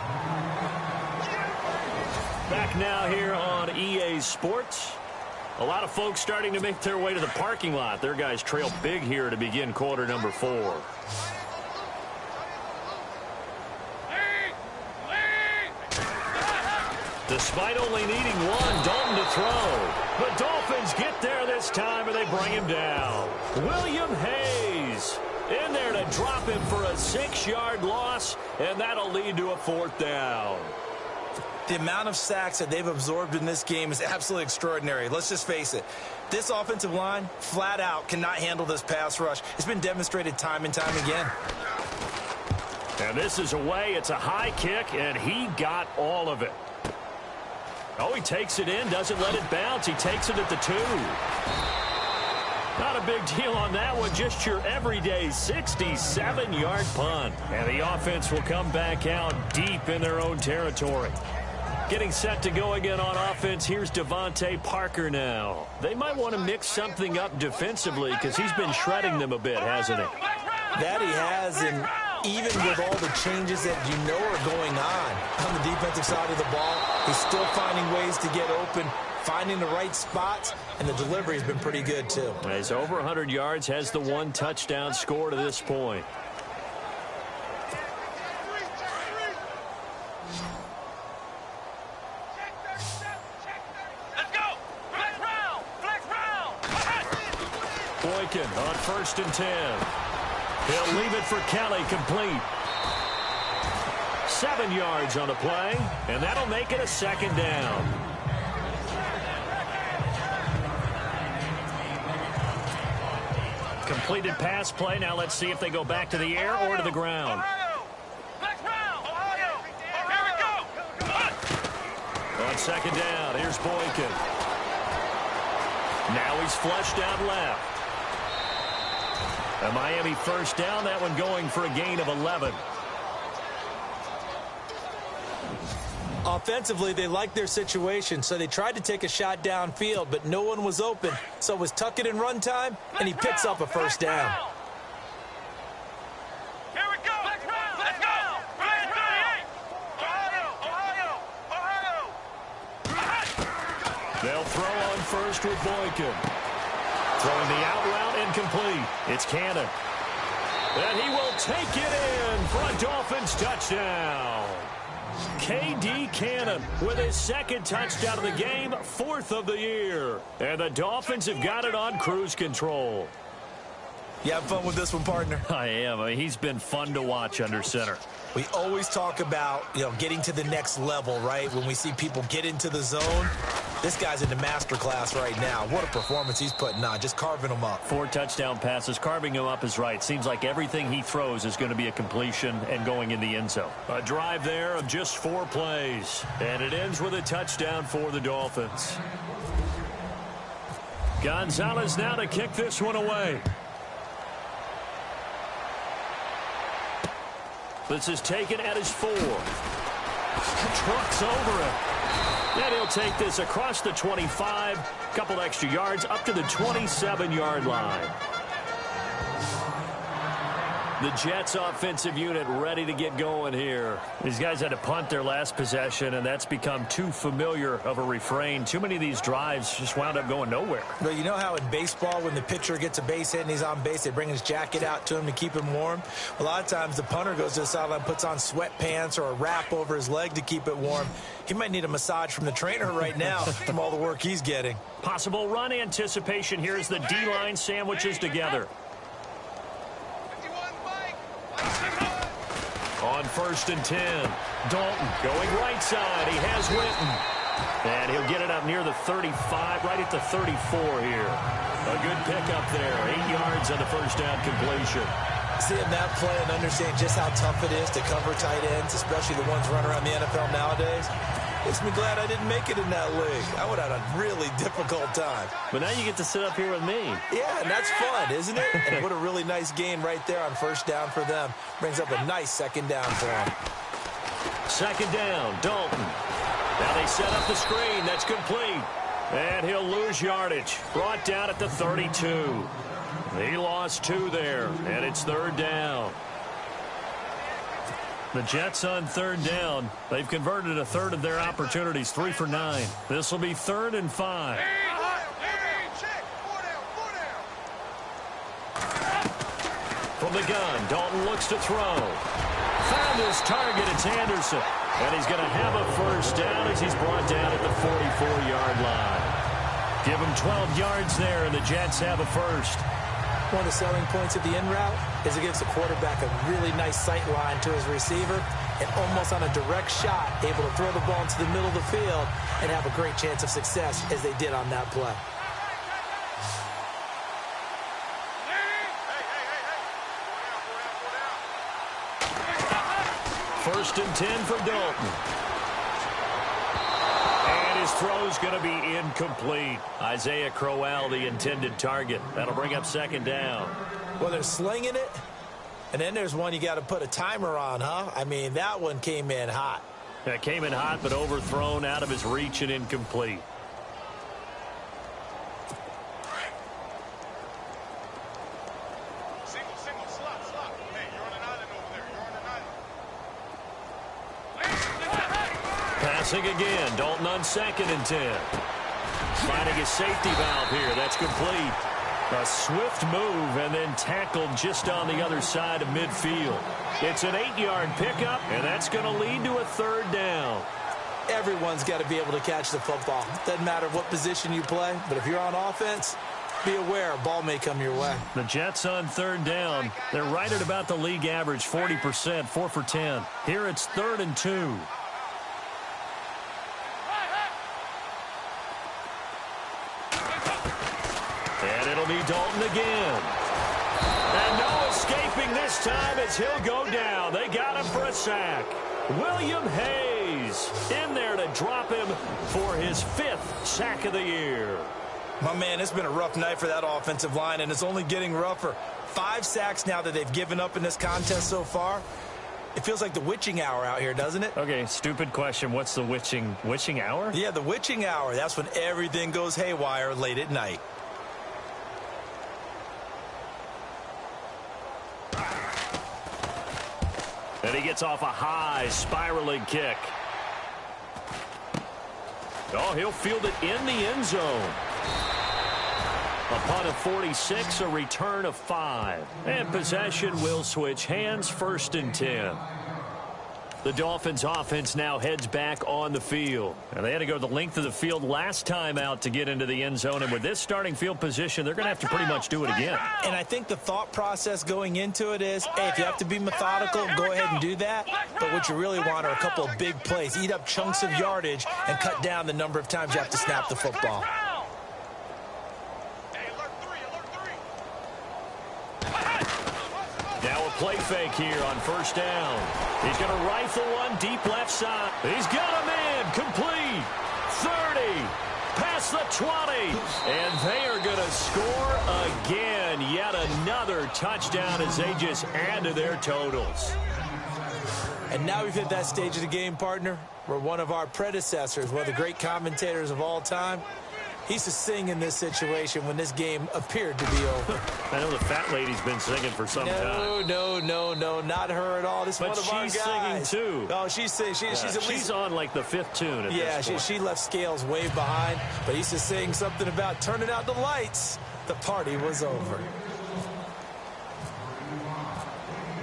Back now here on EA Sports. A lot of folks starting to make their way to the parking lot. Their guys trail big here to begin quarter number 4. Despite only needing one, Dalton to throw. The Dolphins get there this time, and they bring him down. William Hayes in there to drop him for a 6-yard loss, and that'll lead to a fourth down. The amount of sacks that they've absorbed in this game is absolutely extraordinary. Let's just face it. This offensive line, flat out, cannot handle this pass rush. It's been demonstrated time and time again. And this is away. It's a high kick, and he got all of it. Oh, he takes it in, doesn't let it bounce. He takes it at the 2. Not a big deal on that one. Just your everyday 67-yard punt. And the offense will come back out deep in their own territory. Getting set to go again on offense, here's Devontae Parker now. They might want to mix something up defensively because he's been shredding them a bit, hasn't he? That he has, and even with all the changes that you know are going on the defensive side of the ball, he's still finding ways to get open, finding the right spots, and the delivery has been pretty good too. He's over 100 yards, has the 1 touchdown score to this point. Boykin on 1st and 10. He'll leave it for Kelly, complete. 7 yards on the play, and that'll make it a second down. Completed pass play. Now let's see if they go back to the air or to the ground. On second down, here's Boykin. Now he's flushed out left. A Miami first down, that one going for a gain of 11. Offensively, they liked their situation, so they tried to take a shot downfield, but no one was open. So it was tuck it in run time, and he picks up a first down. Here we go. Let's go. Ohio. They'll throw on first with Boykin. Throwing the out route incomplete. It's Cannon. And he will take it in for a Dolphins touchdown. K.D. Cannon with his 2nd touchdown of the game, 4th of the year. And the Dolphins have got it on cruise control. You having fun with this one, partner? I am. I mean, he's been fun to watch under center. We always talk about, getting to the next level, right? When we see people get into the zone, this guy's in the master class right now. What a performance he's putting on, just carving them up. 4 touchdown passes. Carving him up is right. Seems like everything he throws is going to be a completion and going in the end zone. A drive there of just 4 plays. And it ends with a touchdown for the Dolphins. Gonzalez now to kick this one away. This is taken at his 4. Trucks over it. And he'll take this across the 25. Couple extra yards up to the 27-yard line. The Jets offensive unit ready to get going here. These guys had to punt their last possession, and that's become too familiar of a refrain. Too many of these drives just wound up going nowhere. Well, you know how in baseball when the pitcher gets a base hit and he's on base, they bring his jacket out to him to keep him warm? A lot of times the punter goes to the sideline, puts on sweatpants or a wrap over his leg to keep it warm. He might need a massage from the trainer right now from all the work he's getting. Possible run anticipation here as the D-line sandwiches together. On 1st and 10, Dalton going right side. He has Witten. And he'll get it up near the 35, right at the 34 here. A good pickup there. 8 yards on the first down completion. Seeing that play and understanding just how tough it is to cover tight ends, especially the ones running around the NFL nowadays, makes me glad I didn't make it in that league. I would have had a really difficult time. But now you get to sit up here with me. Yeah, and that's fun, isn't it? And what a really nice gain right there on first down for them. Brings up a nice second down for them. Second down, Dalton. Now they set up the screen. That's complete. And he'll lose yardage. Brought down at the 32. He lost 2 there, and it's third down. The Jets on third down. They've converted a third of their opportunities, 3 for 9. This will be 3rd and 5. From the gun, Dalton looks to throw. Found his target. It's Anderson. And he's going to have a first down as he's brought down at the 44-yard line. Give him 12 yards there, and the Jets have a first. One of the selling points of the in route is it gives the quarterback a really nice sight line to his receiver and almost on a direct shot able to throw the ball into the middle of the field and have a great chance of success as they did on that play. First and 10 for Dalton. And his throw's going to be incomplete. Isaiah Crowell, the intended target. That'll bring up second down. Well, they're slinging it, and then there's one you got to put a timer on, huh? I mean, that one came in hot. That came in hot, but overthrown, out of his reach, and incomplete. Passing again. Dalton on 2nd and 10. Finding his safety valve here. That's complete. A swift move and then tackled just on the other side of midfield. It's an 8-yard pickup, and that's going to lead to a third down. Everyone's got to be able to catch the football. Doesn't matter what position you play, but if you're on offense, be aware a ball may come your way. The Jets on third down. They're right at about the league average, 40%, 4 for 10. Here it's 3rd and 2. And it'll be Dalton again. And no escaping this time as he'll go down. They got him for a sack. William Hayes in there to drop him for his 5th sack of the year. My man, it's been a rough night for that offensive line, and it's only getting rougher. 5 sacks now that they've given up in this contest so far. It feels like the witching hour out here, doesn't it? Okay, stupid question. What's the witching hour? Yeah, the witching hour. That's when everything goes haywire late at night. And he gets off a high spiraling kick. Oh, he'll field it in the end zone. Upon a 46, a return of 5. And possession will switch hands, 1st and 10. The Dolphins offense now heads back on the field. And they had to go the length of the field last time out to get into the end zone. And with this starting field position, they're going to have to pretty much do it again. And I think the thought process going into it is, hey, if you have to be methodical, go ahead and do that. But what you really want are a couple of big plays. Eat up chunks of yardage and cut down the number of times you have to snap the football. Now a play fake here on first down. He's going to rifle one deep left side. He's got him in. Complete. 30. Past the 20. And they are going to score again. Yet another touchdown as they just add to their totals. And now we've hit that stage of the game, partner, where one of our predecessors, one of the great commentators of all time, he used to sing in this situation when this game appeared to be over. I know the fat lady's been singing for some time. No, not her at all. This is one of our guys. But she's singing, too. Oh, she's singing. She's on, like, the 5th tune at this point. She left Scales way behind, but he used to sing something about turning out the lights. The party was over.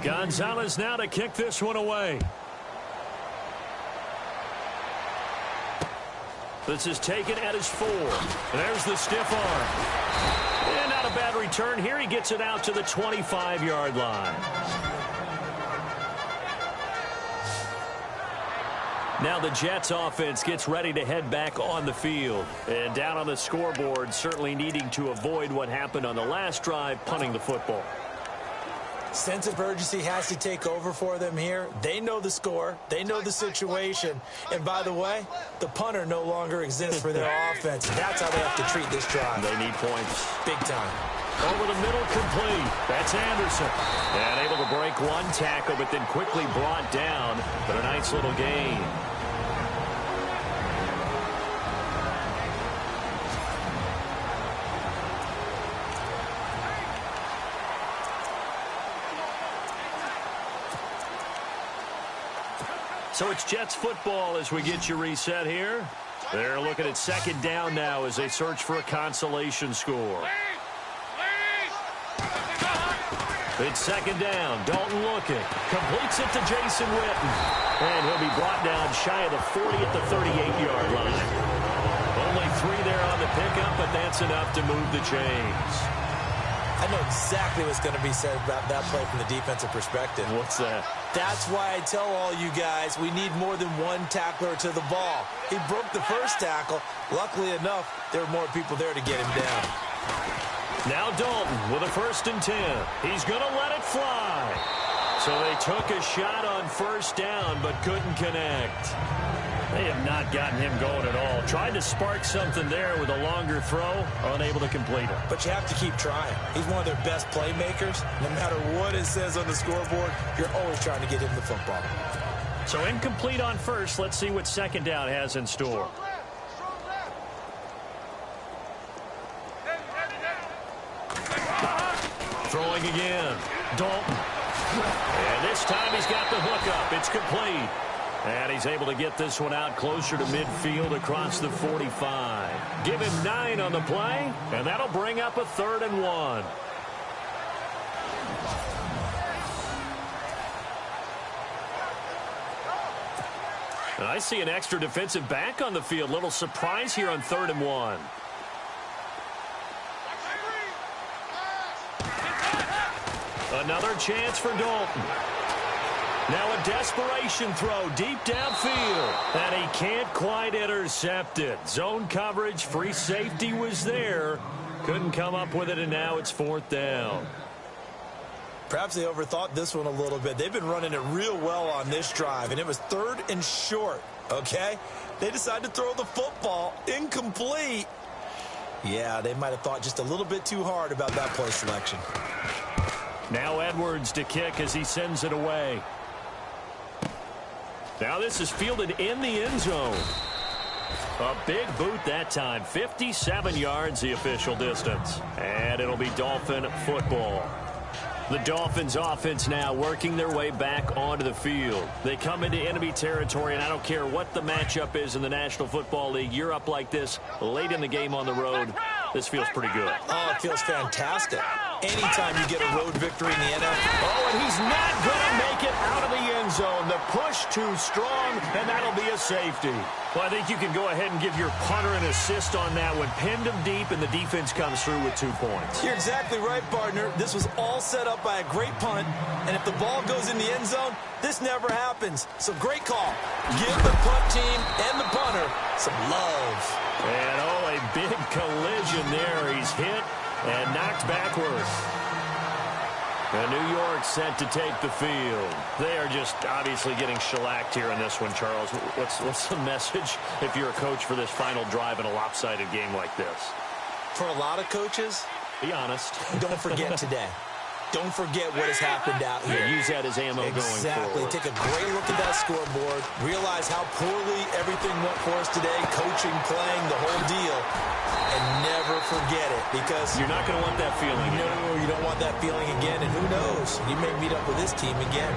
Gonzalez now to kick this one away. This is taken at his 4. There's the stiff arm. And not a bad return here. He gets it out to the 25-yard line. Now the Jets offense gets ready to head back on the field. And down on the scoreboard, certainly needing to avoid what happened on the last drive, punting the football. Sense of urgency has to take over for them here. They know the score. They know the situation. And by the way, the punter no longer exists for their offense. That's how they have to treat this drive. They need points. Big time. Over the middle, complete. That's Anderson. And able to break one tackle, but then quickly brought down. But a nice little gain. So it's Jets football as we get you reset here. They're looking at second down now as they search for a consolation score. It's second down. Dalton looking. Completes it to Jason Witten. And he'll be brought down shy of the 40 at the 38-yard line. Only 3 there on the pickup, but that's enough to move the chains. I know exactly what's going to be said about that play from the defensive perspective. What's that? That's why I tell all you guys we need more than one tackler to the ball. He broke the first tackle. Luckily enough, there were more people there to get him down. Now Dalton with a 1st and 10. He's going to let it fly. So they took a shot on first down but couldn't connect. They have not gotten him going at all. Tried to spark something there with a longer throw, unable to complete it. But you have to keep trying. He's one of their best playmakers. No matter what it says on the scoreboard, you're always trying to get him the football. So incomplete on first. Let's see what second down has in store. Throwing again. Dalton. And this time he's got the hook up. It's complete. And he's able to get this one out closer to midfield across the 45. Give him 9 on the play, and that'll bring up a 3rd and 1. And I see an extra defensive back on the field. Little surprise here on 3rd and 1. Another chance for Dalton. Now a desperation throw deep downfield. And he can't quite intercept it. Zone coverage, free safety was there. Couldn't come up with it, and now it's 4th down. Perhaps they overthought this one a little bit. They've been running it real well on this drive, and it was 3rd and short, okay? They decided to throw the football incomplete. Yeah, they might have thought just a little bit too hard about that play selection. Now Edwards to kick as he sends it away. Now this is fielded in the end zone. A big boot that time. 57 yards the official distance. And it'll be Dolphin football. The Dolphins offense now working their way back onto the field. They come into enemy territory, and I don't care what the matchup is in the National Football League. You're up like this late in the game on the road. This feels pretty good. Oh, it feels fantastic. Anytime you get a road victory in the NFL. Oh, and he's not going to make it out of the end zone. The push too strong, and that'll be a safety. Well, I think you can go ahead and give your punter an assist on that one. Pinned him deep, and the defense comes through with 2 points. You're exactly right, partner. This was all set up by a great punt, and if the ball goes in the end zone, this never happens. So great call. Give the punt team and the punter some love. And, oh, a big collision there. He's hit and knocked backward. And New York set to take the field. They are just obviously getting shellacked here in this one, Charles. What's the message if you're a coach for this final drive in a lopsided game like this? For a lot of coaches, be honest. Don't forget today. Don't forget what has happened out here. Yeah, use that as ammo going forward. Take a great look at that scoreboard. Realize how poorly everything went for us today. Coaching, playing, the whole deal. And never forget it, because you're not going to want that feeling again. No, you don't want that feeling again. And who knows? You may meet up with this team again.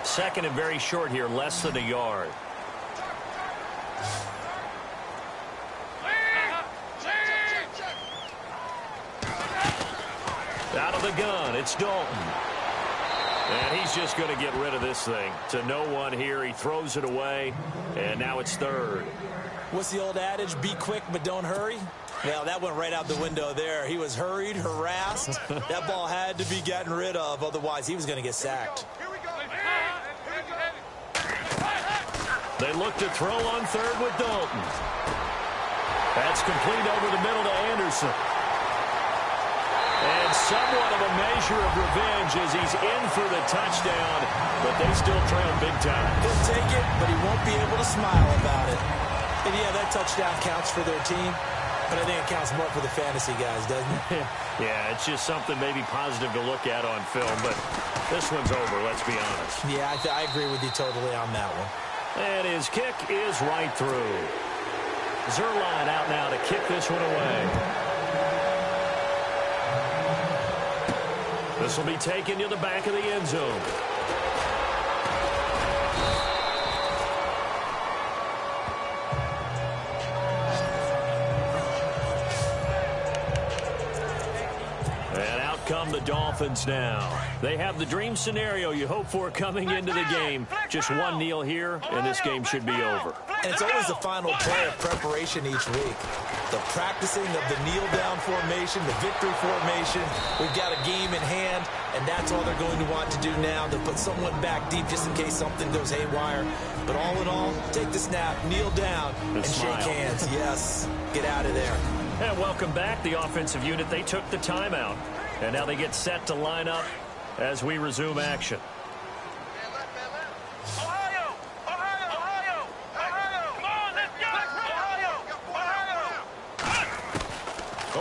Second and very short here, less than a yard. Out of the gun, it's Dalton. And he's just going to get rid of this thing. To no one here, he throws it away, and now it's 3rd. What's the old adage? Be quick, but don't hurry. Well, that went right out the window there. He was hurried, harassed. That ball had to be gotten rid of, otherwise he was going to get sacked. They look to throw on third with Dalton. That's complete over the middle to Anderson. And somewhat of a measure of revenge as he's in for the touchdown, but they still trail big time. He'll take it, but he won't be able to smile about it. And yeah, that touchdown counts for their team, but I think it counts more for the fantasy guys, doesn't it? Yeah, it's just something maybe positive to look at on film, but this one's over, let's be honest. Yeah, I agree with you totally on that one. And his kick is right through. Zerline out now to kick this one away. This will be taken to the back of the end zone. And out come the Dolphins now. They have the dream scenario you hope for coming into the game. Just one kneel here, and this game should be over. And it's always the final play of preparation each week. The practicing of the kneel-down formation, the victory formation. We've got a game in hand, and that's all they're going to want to do now, to put someone back deep just in case something goes haywire. But all in all, take the snap, kneel down, and shake hands. Yes, get out of there. And welcome back, the offensive unit. They took the timeout, and now they get set to line up as we resume action.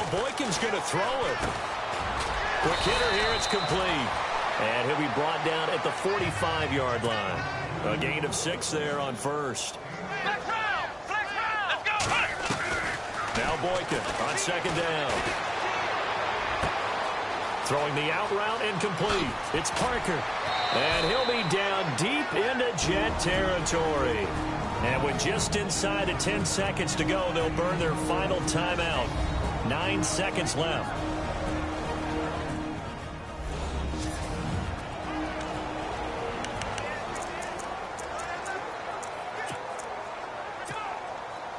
Boykin's going to throw it. Quick hitter here, it's complete. And he'll be brought down at the 45-yard line. A gain of 6 there on first. Let's go. Now Boykin on second down. Throwing the out route incomplete. It's Parker. And he'll be down deep into Jet territory. And with just inside of 10 seconds to go, they'll burn their final timeout. 9 seconds left.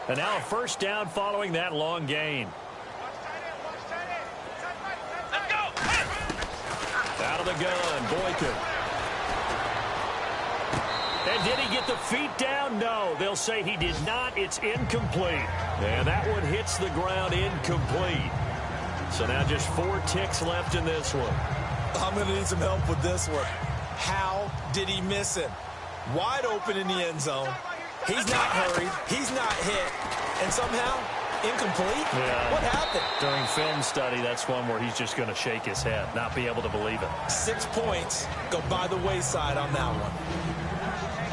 And now a first down following that long gain. Let's go. Out of the gun, Boykin. And did he get the feet down? No, they'll say he did not. It's incomplete. And that one hits the ground incomplete. So now just 4 ticks left in this one. I'm going to need some help with this one. How did he miss him? Wide open in the end zone. He's not hurried. He's not hit. And somehow, incomplete? Yeah. What happened? During film study, that's one where he's just going to shake his head, not be able to believe it. 6 points go by the wayside on that one.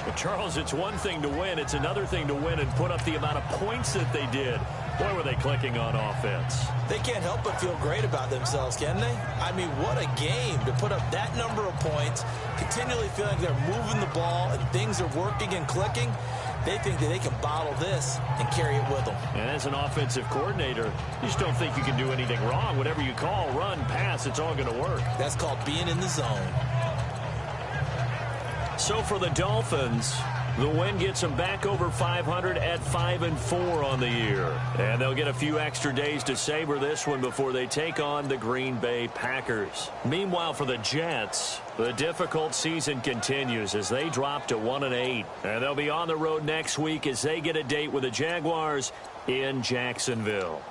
Well, Charles, it's one thing to win. It's another thing to win and put up the amount of points that they did. Boy, were they clicking on offense. They can't help but feel great about themselves, can they? I mean, what a game to put up that number of points, continually feeling like they're moving the ball and things are working and clicking. They think that they can bottle this and carry it with them. And as an offensive coordinator, you just don't think you can do anything wrong. Whatever you call, run, pass, it's all going to work. That's called being in the zone. So for the Dolphins, the win gets them back over 500 at 5-4 on the year. And they'll get a few extra days to savor this one before they take on the Green Bay Packers. Meanwhile, for the Jets, the difficult season continues as they drop to 1-8. And they'll be on the road next week as they get a date with the Jaguars in Jacksonville.